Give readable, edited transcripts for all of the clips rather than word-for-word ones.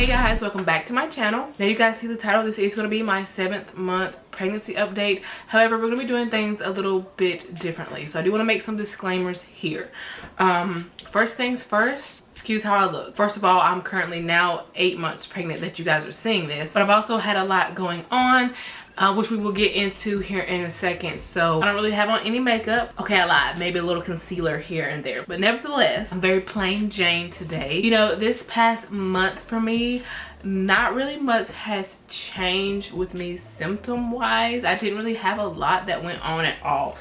Hey guys, welcome back to my channel. Now you guys see the title, this is going to be my 7th month pregnancy update. However, we're going to be doing things a little bit differently. So I do want to make some disclaimers here. First things first, excuse how I look. First of all, I'm currently now 8 months pregnant that you guys are seeing this. But I've also had a lot going on, which we will get into here in a second. So I don't really have on any makeup. Okay, I lied. Maybe a little concealer here and there. But nevertheless, I'm very plain Jane today. You know, this past month for me, not really much has changed with me symptom wise. I didn't really have a lot that went on at all.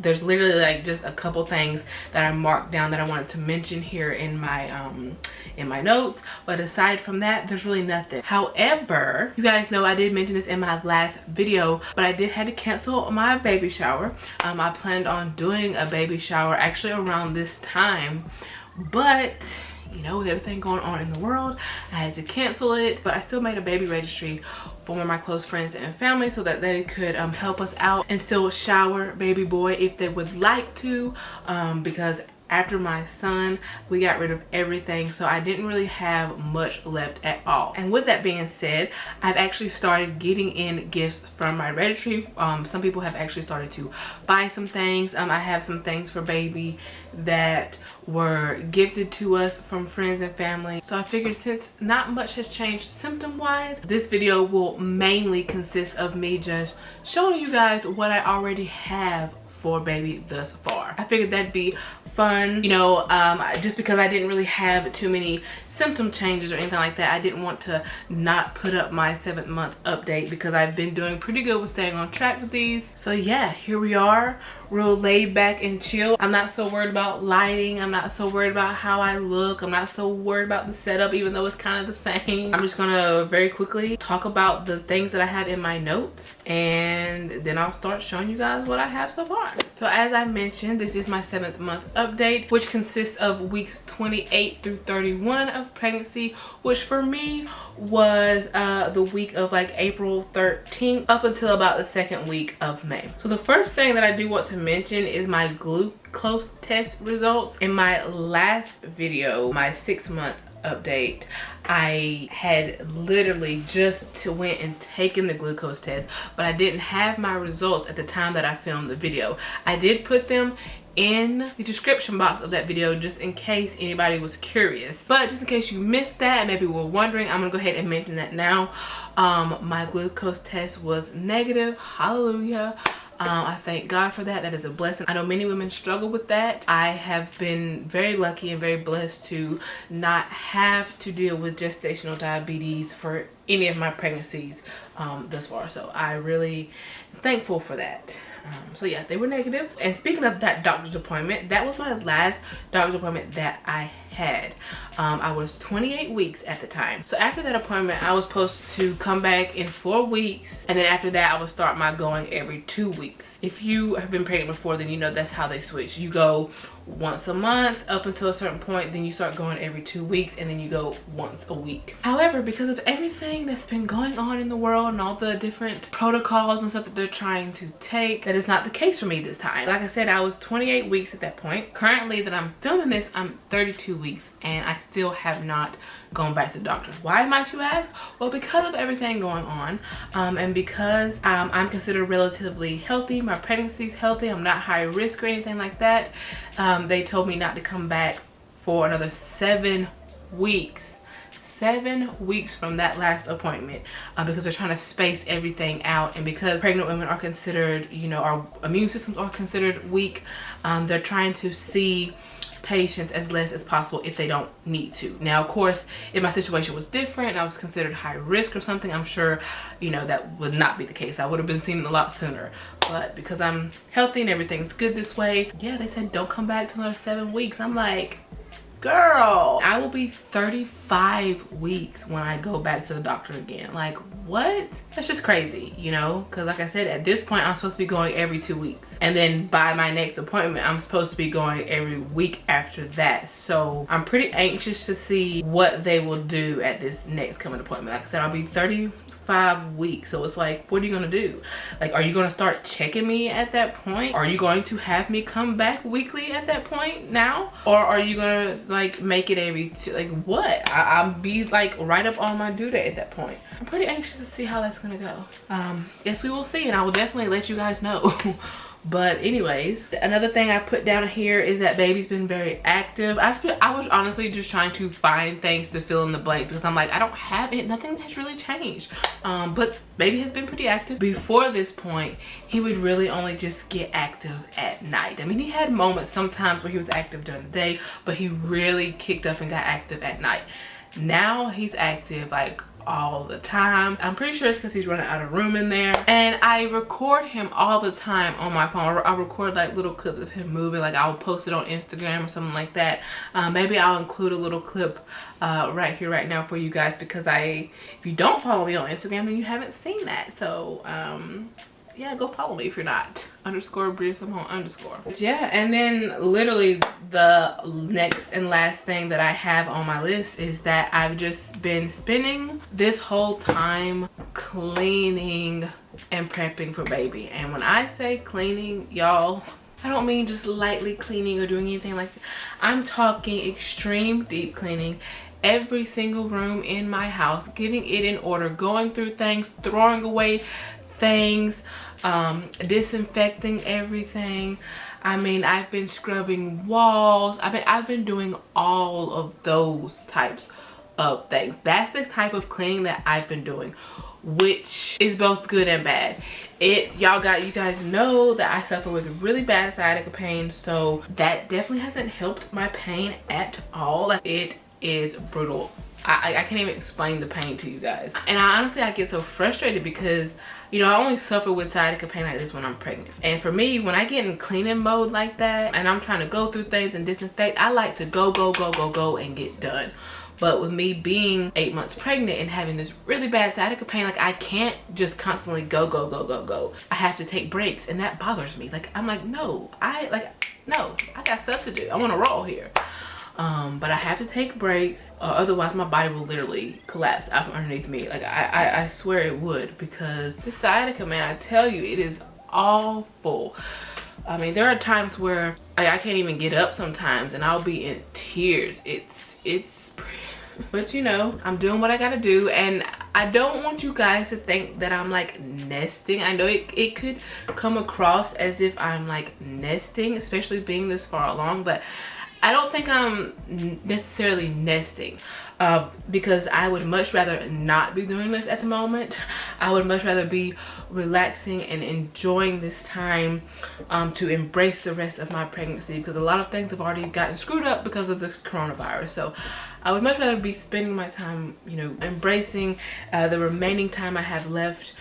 There's literally like just a couple things that I marked down that I wanted to mention here in my notes, but aside from that, there's really nothing. However, you guys know I did mention this in my last video, but I did have to cancel my baby shower. I planned on doing a baby shower actually around this time, but you know, with everything going on in the world, I had to cancel it. But I still made a baby registry for one of my close friends and family so that they could help us out and still shower baby boy if they would like to, because after my son, we got rid of everything, so I didn't really have much left at all. And with that being said, I've actually started getting in gifts from my registry. Some people have actually started to buy some things. I have some things for baby that were gifted to us from friends and family. So I figured since not much has changed symptom wise, this video will mainly consist of me just showing you guys what I already have for baby thus far. I figured that'd be fun, you know, just because I didn't really have too many symptom changes or anything like that. I didn't want to not put up my 7th month update because I've been doing pretty good with staying on track with these. So yeah, here we are, real laid back and chill. I'm not so worried about lighting. I'm not so worried about how I look. I'm not so worried about the setup, even though it's kind of the same. I'm just gonna very quickly talk about the things that I have in my notes, and then I'll start showing you guys what I have so far. So as I mentioned, this is my 7th month update, which consists of weeks 28 through 31 of pregnancy, which for me was the week of like April 13th up until about the 2nd week of May. So the first thing that I do want to mention is my glucose test results. In my last video, my 6-month update, I had literally just went and taken the glucose test, but I didn't have my results at the time that I filmed the video. I did put them in the description box of that video just in case anybody was curious, but just in case you missed that, maybe were wondering, I'm gonna go ahead and mention that now. My glucose test was negative. Hallelujah. I thank God for that. That is a blessing. I know many women struggle with that. I have been very lucky and very blessed to not have to deal with gestational diabetes for any of my pregnancies thus far. So I really am thankful for that. So yeah, they were negative. And speaking of that doctor's appointment, that was my last doctor's appointment that I had. I was 28 weeks at the time. So after that appointment, I was supposed to come back in 4 weeks. And then after that, I would start my going every 2 weeks. If you have been pregnant before, then you know that's how they switch. You go once a month up until a certain point, then you start going every 2 weeks, and then you go once a week. However, because of everything that's been going on in the world and all the different protocols and stuff that they're trying to take, that is not the case for me this time. Like I said, I was 28 weeks at that point. Currently that I'm filming this, I'm 32 weeks and I still have not gone back to the doctor. Why might you ask? Well, because of everything going on, and because I'm considered relatively healthy. My pregnancy's healthy. I'm not high risk or anything like that. They told me not to come back for another 7 weeks. 7 weeks from that last appointment, because they're trying to space everything out, and because pregnant women are considered, you know, our immune systems are considered weak, they're trying to see patients as less as possible if they don't need to. Now, of course, if my situation was different, I was considered high risk or something, I'm sure, you know, that would not be the case. I would have been seen a lot sooner. But because I'm healthy and everything's good this way, yeah, they said don't come back till another 7 weeks. I'm like, girl, I will be 35 weeks when I go back to the doctor again. Like, what? That's just crazy, you know? Because like I said, at this point, I'm supposed to be going every 2 weeks. And then by my next appointment, I'm supposed to be going every week after that. So I'm pretty anxious to see what they will do at this next coming appointment. Like I said, I'll be 35 5 weeks. So it's like, what are you gonna do? Like, are you gonna start checking me at that point? Are you going to have me come back weekly at that point now? Or are you gonna like make it every like what? I'll be like right up on my due date at that point. I'm pretty anxious to see how that's gonna go. Yes, we will see, and I will definitely let you guys know. But anyways, another thing I put down here is that baby's been very active. I was honestly just trying to find things to fill in the blanks because I'm like, I don't have it. Nothing has really changed. But baby has been pretty active. Before this point, he would really only just get active at night. I mean, he had moments sometimes where he was active during the day, but he really kicked up and got active at night. Now he's active like all the time. I'm pretty sure it's because he's running out of room in there. And I record him all the time on my phone. I'll record like little clips of him moving. Like I'll post it on Instagram or something like that. Maybe I'll include a little clip right here right now for you guys, because if you don't follow me on Instagram, then you haven't seen that. So yeah, go follow me if you're not. _Bria Simone _. Yeah, and then literally the next and last thing that I have on my list is that I've just been spending this whole time cleaning and prepping for baby. And when I say cleaning, y'all, I don't mean just lightly cleaning or doing anything like that. I'm talking extreme deep cleaning. Every single room in my house, getting it in order, going through things, throwing away things, disinfecting everything. I mean, I've been scrubbing walls. I've been doing all of those types of things. That's the type of cleaning that I've been doing, which is both good and bad. You guys know that I suffer with really bad sciatica pain, so that definitely hasn't helped my pain at all. Like, it is brutal. I can't even explain the pain to you guys. And I get so frustrated because, you know, I only suffer with sciatica pain like this when I'm pregnant. And for me, when I get in cleaning mode like that and I'm trying to go through things and disinfect, I like to go and get done. But with me being 8 months pregnant and having this really bad sciatica pain, like I can't just constantly go. I have to take breaks, and that bothers me. Like, I'm like, no, I got stuff to do. I want to roll here. But I have to take breaks, otherwise my body will literally collapse out from underneath me. Like I swear it would, because this sciatica, man, I tell you, it is awful. I mean, there are times where I can't even get up sometimes, and I'll be in tears. It's but you know, I'm doing what I gotta do, and I don't want you guys to think that I'm like nesting. I know it could come across as if I'm like nesting, especially being this far along, but I don't think I'm necessarily nesting, because I would much rather not be doing this at the moment. I would much rather be relaxing and enjoying this time to embrace the rest of my pregnancy, because a lot of things have already gotten screwed up because of this coronavirus. So I would much rather be spending my time, you know, embracing the remaining time I have left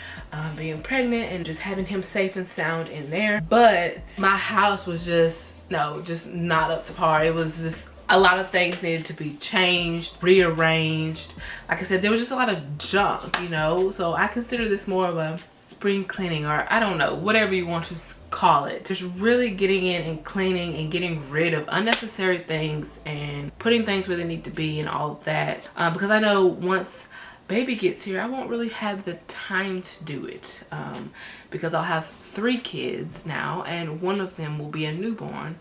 being pregnant and just having him safe and sound in there. But my house was just not up to par. It was just a lot of things needed to be changed, rearranged. Like I said, there was just a lot of junk, you know. So I consider this more of a spring cleaning, or I don't know, whatever you want to call it. Just really getting in and cleaning and getting rid of unnecessary things and putting things where they need to be and all of that. Because I know once baby gets here, I won't really have the time to do it, because I'll have 3 kids now, and one of them will be a newborn.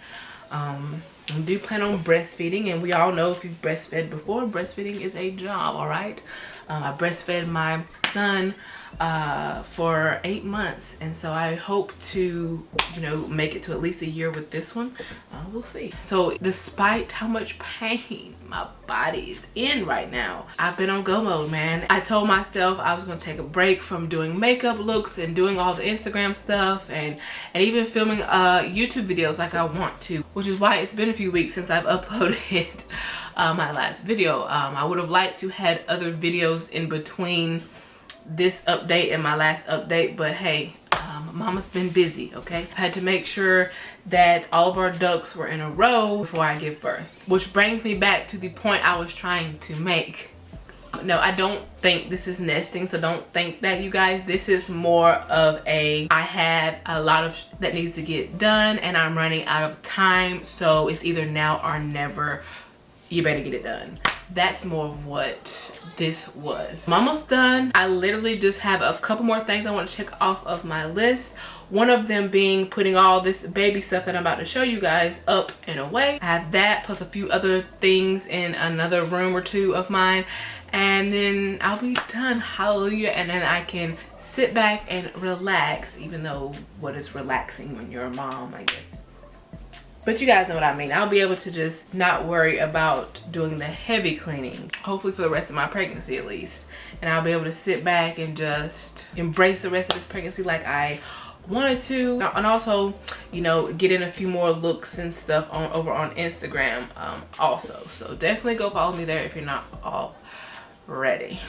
I do plan on breastfeeding, and we all know, if you've breastfed before, breastfeeding is a job, all right? I breastfed my son for 8 months, and so I hope to, you know, make it to at least a year with this one. We'll see. So despite how much pain my body is in right now, I've been on go mode, man. I told myself I was gonna take a break from doing makeup looks and doing all the Instagram stuff and even filming YouTube videos like I want to, which is why it's been a few weeks since I've uploaded my last video. I would have liked to had other videos in between this update and my last update, but hey, mama's been busy, okay? I had to make sure that all of our ducks were in a row before I give birth, which brings me back to the point I was trying to make. No, I don't think this is nesting, so don't think that, you guys. This is more of I had a lot of that needs to get done, and I'm running out of time, so it's either now or never. You better get it done. that's more of what this was. I'm almost done. I literally just have a couple more things I want to check off of my list. One of them being putting all this baby stuff that I'm about to show you guys up and away. I have that plus a few other things in another room or two of mine. And then I'll be done, hallelujah, and then I can sit back and relax, even though what is relaxing when you're a mom, I guess. But you guys know what I mean. I'll be able to just not worry about doing the heavy cleaning, hopefully for the rest of my pregnancy at least. And I'll be able to sit back and just embrace the rest of this pregnancy like I wanted to, and also, you know, get in a few more looks and stuff over on Instagram also. So definitely go follow me there if you're not already.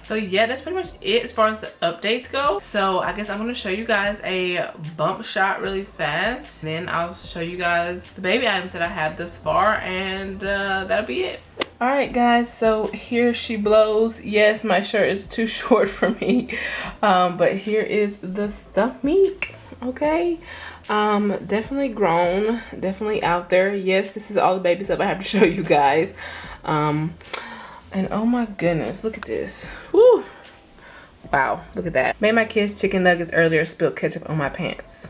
So yeah, that's pretty much it as far as the updates go. So I guess I'm gonna show you guys a bump shot really fast, then I'll show you guys the baby items that I have thus far, and that'll be it. All right guys, so here she blows. Yes, my shirt is too short for me, but here is the stomach. Okay, definitely grown, definitely out there. Yes, this is all the baby stuff I have to show you guys. And oh my goodness, look at this. Woo! Wow, look at that. Made my kids chicken nuggets earlier, spilled ketchup on my pants.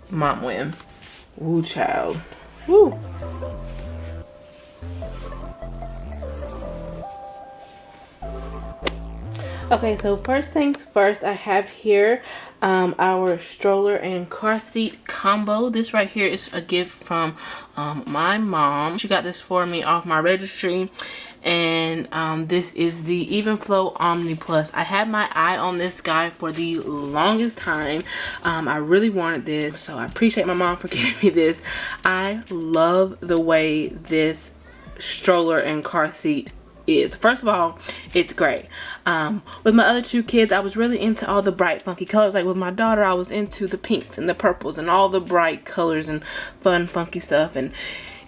Mom win. Woo, child. Woo! Okay, so first things first, I have here our stroller and car seat combo. This right here is a gift from my mom. She got this for me off my registry, and this is the Even Flow Omni Plus. I had my eye on this guy for the longest time. I really wanted this, so I appreciate my mom for getting me this. I love the way this stroller and car seat is. First of all, it's great. With my other two kids, I was really into all the bright funky colors. Like with my daughter, I was into the pinks and the purples and all the bright colors and fun funky stuff. And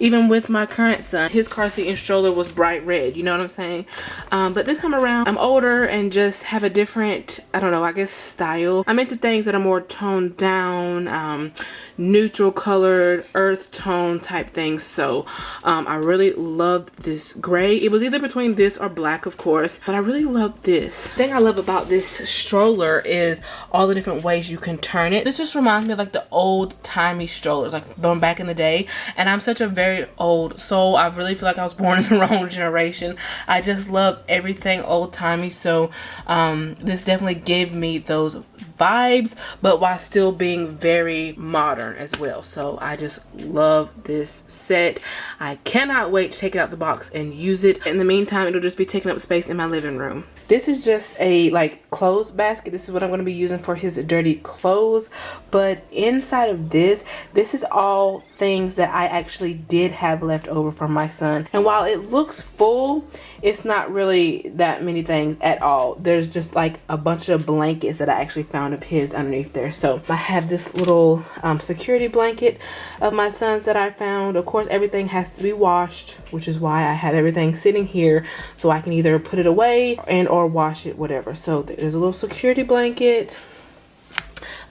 even with my current son, his car seat and stroller was bright red, you know what I'm saying? But this time around, I'm older and just have a different, I don't know, I guess style. I'm into things that are more toned down, neutral colored, earth tone type things. So I really love this gray. It was either between this or black, of course, but I really love this. The thing I love about this stroller is all the different ways you can turn it. This just reminds me of like the old timey strollers, like from back in the day. And I'm such a very old soul. I really feel like I was born in the wrong generation. I just love everything old timey. So this definitely gave me those vibes, but while still being very modern as well. So I just love this set. I cannot wait to take it out the box and use it. In the meantime, it'll just be taking up space in my living room. This is just a like clothes basket. This is what I'm going to be using for his dirty clothes. But inside of this is all things that I actually did have left over from my son. And while it looks full, it's not really that many things at all. There's just like a bunch of blankets that I actually found of his underneath there. So I have this little security blanket of my son's that I found. Of course, everything has to be washed, which is why I have everything sitting here so I can either put it away and or wash it, whatever. So there's a little security blanket.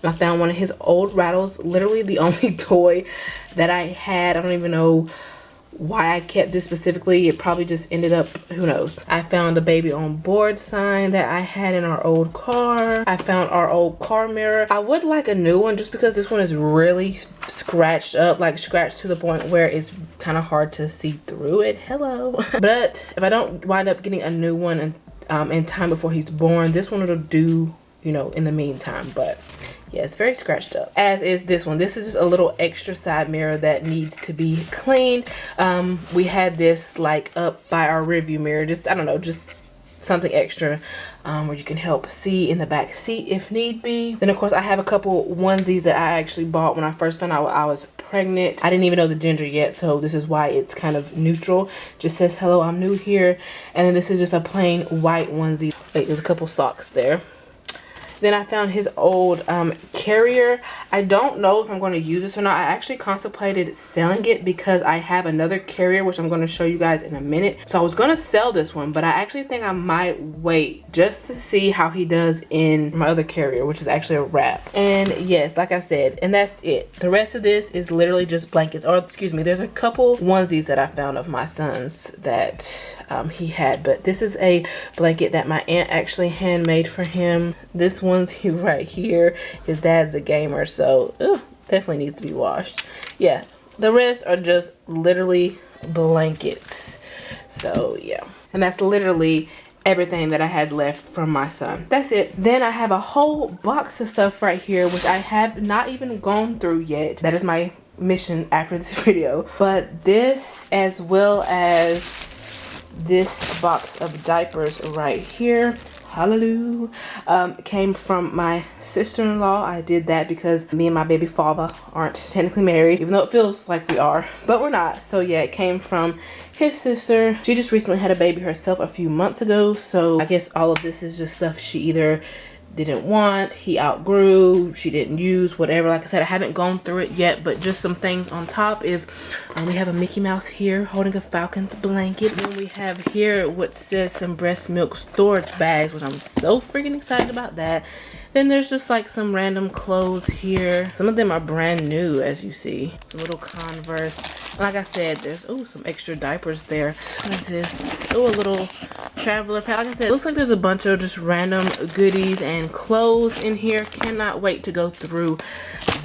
I found one of his old rattles, literally the only toy that I had. I don't even know why I kept this specifically. It probably just ended up, who knows. I found the baby on board sign that I had in our old car. I found our old car mirror. I would like a new one just because this one is really scratched up, like scratched to the point where it's kind of hard to see through it. Hello. But if I don't wind up getting a new one in time before he's born, this one will do, you know, in the meantime. But yeah, it's very scratched up, as is this one. This is just a little extra side mirror that needs to be cleaned. We had this like up by our rearview mirror, just, I don't know, just something extra where you can help see in the back seat if need be. Then of course I have a couple onesies that I actually bought when I first found out I was pregnant. I didn't even know the gender yet, so this is why it's kind of neutral. Just says, hello, I'm new here. And then this is just a plain white onesie. Wait, there's a couple socks there. Then I found his old carrier. I don't know if I'm going to use this or not. I actually contemplated selling it because I have another carrier, which I'm going to show you guys in a minute. So I was going to sell this one, but I actually think I might wait just to see how he does in my other carrier, which is actually a wrap. And yes, like I said, and that's it. The rest of this is literally just blankets, or excuse me, there's a couple onesies that I found of my son's that he had, but this is a blanket that my aunt actually handmade for him. This one's right here. His dad's a gamer, so definitely needs to be washed. Yeah, the rest are just literally blankets. So yeah, and that's literally everything that I had left from my son. That's it. Then I have a whole box of stuff right here, which I have not even gone through yet. That is my mission after this video. But this, as well as this box of diapers right here, hallelujah, came from my sister-in-law. I did that because me and my baby father aren't technically married, even though it feels like we are, but we're not. So yeah, it came from his sister. She just recently had a baby herself a few months ago, so I guess all of this is just stuff she either didn't want, he outgrew, she didn't use, whatever. Like I said, I haven't gone through it yet, but just some things on top. If we have a Mickey Mouse here holding a Falcon's blanket. Then we have here what says some breast milk storage bags, which I'm so freaking excited about that. Then there's just like some random clothes here. Some of them are brand new, as you see. Some little Converse. Like I said, there's some extra diapers there. What is this? A little traveler pack. Like I said, it looks like there's a bunch of just random goodies and clothes in here. Cannot wait to go through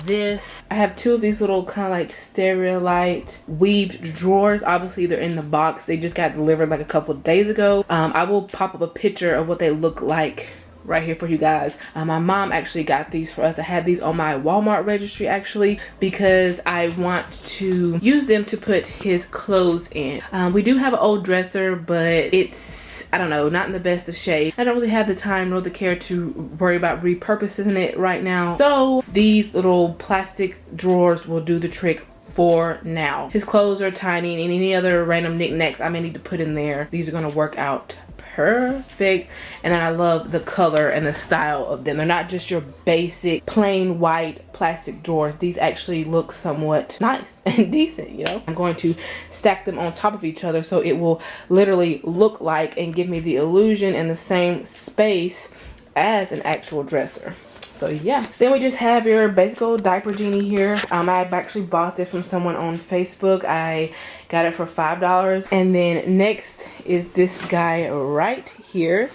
this. I have two of these little kind of like Sterilite weaved drawers. Obviously they're in the box. They just got delivered like a couple of days ago. I will pop up a picture of what they look like right here for you guys. My mom actually got these for us. I had these on my Walmart registry actually because I want to use them to put his clothes in. We do have an old dresser, but it's, I don't know, not in the best of shape. I don't really have the time nor the care to worry about repurposing it right now. So these little plastic drawers will do the trick for now. His clothes are tiny, and any other random knickknacks I may need to put in there, these are gonna work out perfect. And then I love the color and the style of them. They're not just your basic plain white plastic drawers. These actually look somewhat nice and decent, you know. I'm going to stack them on top of each other so it will literally look like and give me the illusion and the same space as an actual dresser. So yeah, then we just have your basic old diaper genie here. I've actually bought this from someone on Facebook. I got it for $5. And then next is this guy right here.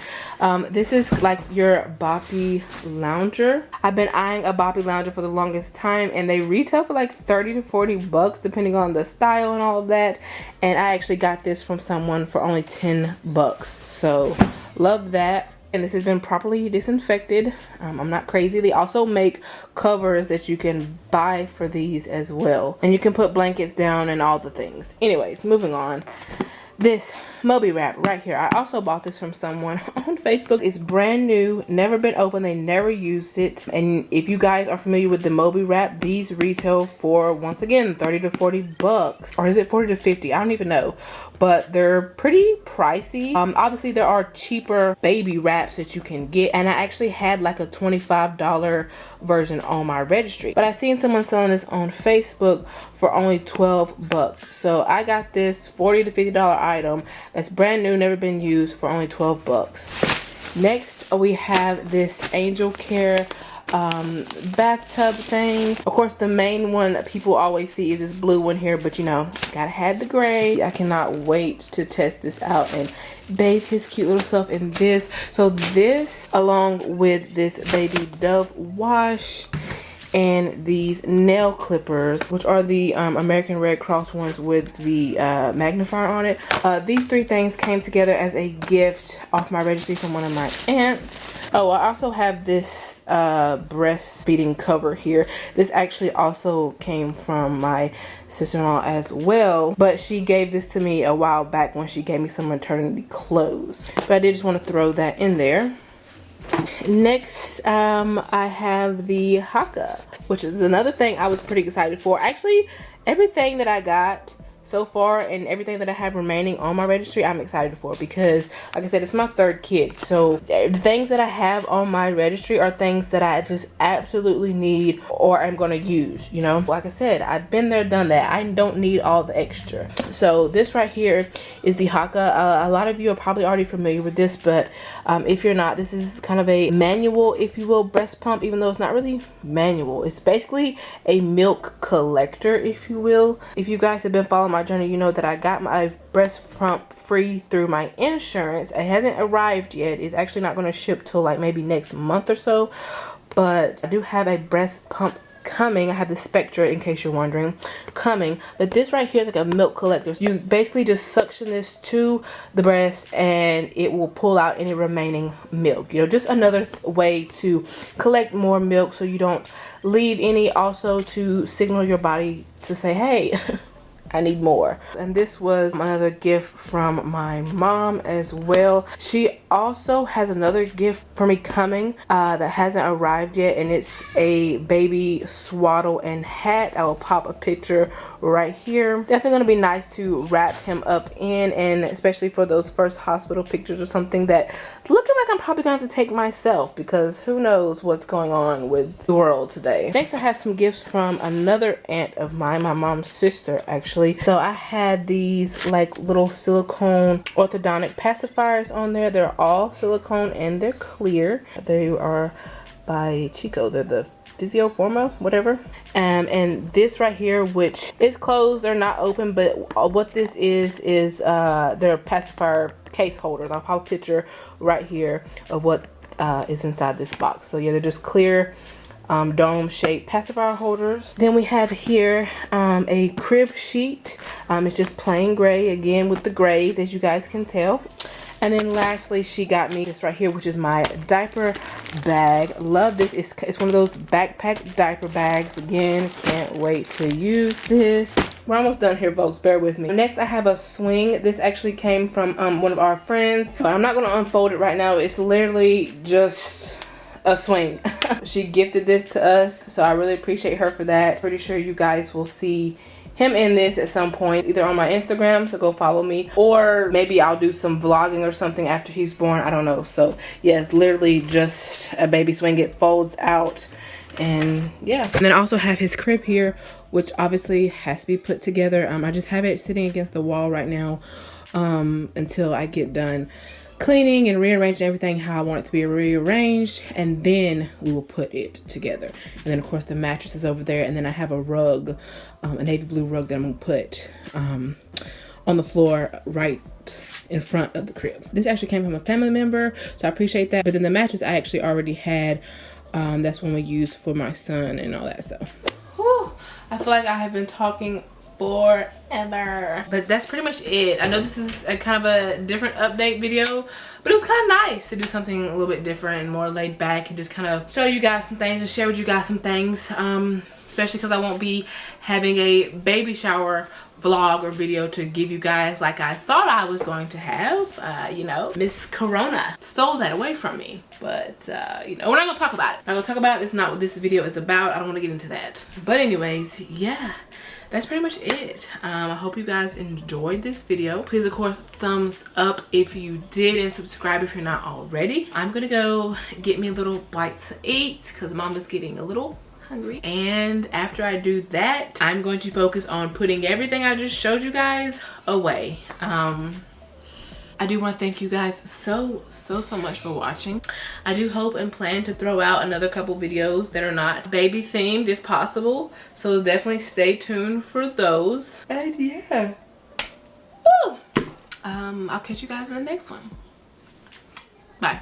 This is like your boppy lounger. I've been eyeing a boppy lounger for the longest time, and they retail for like 30 to 40 bucks depending on the style and all of that. And I actually got this from someone for only 10 bucks. So love that. And this has been properly disinfected. I'm not crazy. They also make covers that you can buy for these as well. And you can put blankets down and all the things. Anyways, moving on. This Moby wrap right here. I also bought this from someone on Facebook. It's brand new, never been opened. They never used it. And if you guys are familiar with the Moby wrap, these retail for, once again, 30 to 40 bucks. Or is it 40 to 50? I don't even know. But they're pretty pricey. Obviously there are cheaper baby wraps that you can get, and I actually had like a $25 version on my registry, but I seen someone selling this on Facebook for only 12 bucks. So I got this $40 to $50 item that's brand new, never been used, for only 12 bucks. Next we have this Angel Care bathtub thing. Of course, the main one that people always see is this blue one here, but you know, gotta have the gray. I cannot wait to test this out and bathe his cute little self in this. So this, along with this baby Dove wash and these nail clippers, which are the American Red Cross ones with the magnifier on it. These three things came together as a gift off my registry from one of my aunts. Oh, I also have this breastfeeding cover here. This actually also came from my sister-in-law as well, but she gave this to me a while back when she gave me some maternity clothes. But I did just want to throw that in there. Next, I have the Haka, which is another thing I was pretty excited for. Actually, everything that I got so far and everything that I have remaining on my registry, I'm excited for, because like I said, it's my third kid. So the things that I have on my registry are things that I just absolutely need or I'm gonna use, you know. Like I said, I've been there, done that. I don't need all the extra. So this right here is the Haka. A lot of you are probably already familiar with this, but if you're not, this is kind of a manual, if you will, breast pump, even though it's not really manual. It's basically a milk collector, if you will. If you guys have been following my journey, you know that I got my breast pump free through my insurance. It hasn't arrived yet. It's actually not going to ship till like maybe next month or so, but I do have a breast pump coming. I have the Spectra, in case you're wondering, coming. But this right here is like a milk collector. You basically just suction this to the breast and it will pull out any remaining milk. You know, just another way to collect more milk so you don't leave any, also to signal your body to say, hey, I need more. And this was another gift from my mom as well. She also has another gift for me coming that hasn't arrived yet, and it's a baby swaddle and hat. I will pop a picture right here. Definitely gonna be nice to wrap him up in, and especially for those first hospital pictures or something that's looking like I'm probably going to take myself, because who knows what's going on with the world today. Next, I have some gifts from another aunt of mine, my mom's sister actually. So I had these like little silicone orthodontic pacifiers on there. They're all silicone and they're clear. They are by Chico. They're the Physioforma, whatever. And this right here, which is closed, they're not open, but what this is their pacifier case holders. I'll pop a picture right here of what is inside this box. So yeah, they're just clear dome shaped pacifier holders. Then we have here a crib sheet. It's just plain gray, again with the grays, as you guys can tell. And then lastly, she got me this right here, which is my diaper bag. Love this. It's one of those backpack diaper bags. Again, can't wait to use this. We're almost done here, folks. Bear with me. Next, I have a swing. This actually came from one of our friends, but I'm not going to unfold it right now. It's literally just a swing. She gifted this to us, so I really appreciate her for that. Pretty sure you guys will see him in this at some point, either on my Instagram, so go follow me, or maybe I'll do some vlogging or something after he's born. I don't know. So yeah, it's literally just a baby swing. It folds out, and yeah. And then I also have his crib here, which obviously has to be put together. I just have it sitting against the wall right now until I get done cleaning and rearranging everything how I want it to be rearranged, and then we will put it together. And then of course the mattress is over there, and then I have a rug, a navy blue rug that I'm gonna put on the floor right in front of the crib. This actually came from a family member, so I appreciate that. But then the mattress I actually already had. That's one we used for my son and all that stuff. Whew, I feel like I have been talking forever, but that's pretty much it. I know this is a kind of a different update video, but it was kind of nice to do something a little bit different and more laid back and just kind of show you guys some things and share with you guys some things, especially because I won't be having a baby shower vlog or video to give you guys like I thought I was going to have. You know, Miss Corona stole that away from me, but you know, we're not gonna talk about it. I'm not gonna talk about it. That's not what this video is about. I don't want to get into that. But anyways, yeah, that's pretty much it. I hope you guys enjoyed this video. Please, of course, thumbs up if you did, and subscribe if you're not already. I'm gonna go get me a little bite to eat because Mama's getting a little hungry. And after I do that, I'm going to focus on putting everything I just showed you guys away. I do want to thank you guys so much for watching. I do hope and plan to throw out another couple videos that are not baby themed if possible, so definitely stay tuned for those. And yeah, woo! I'll catch you guys in the next one. Bye.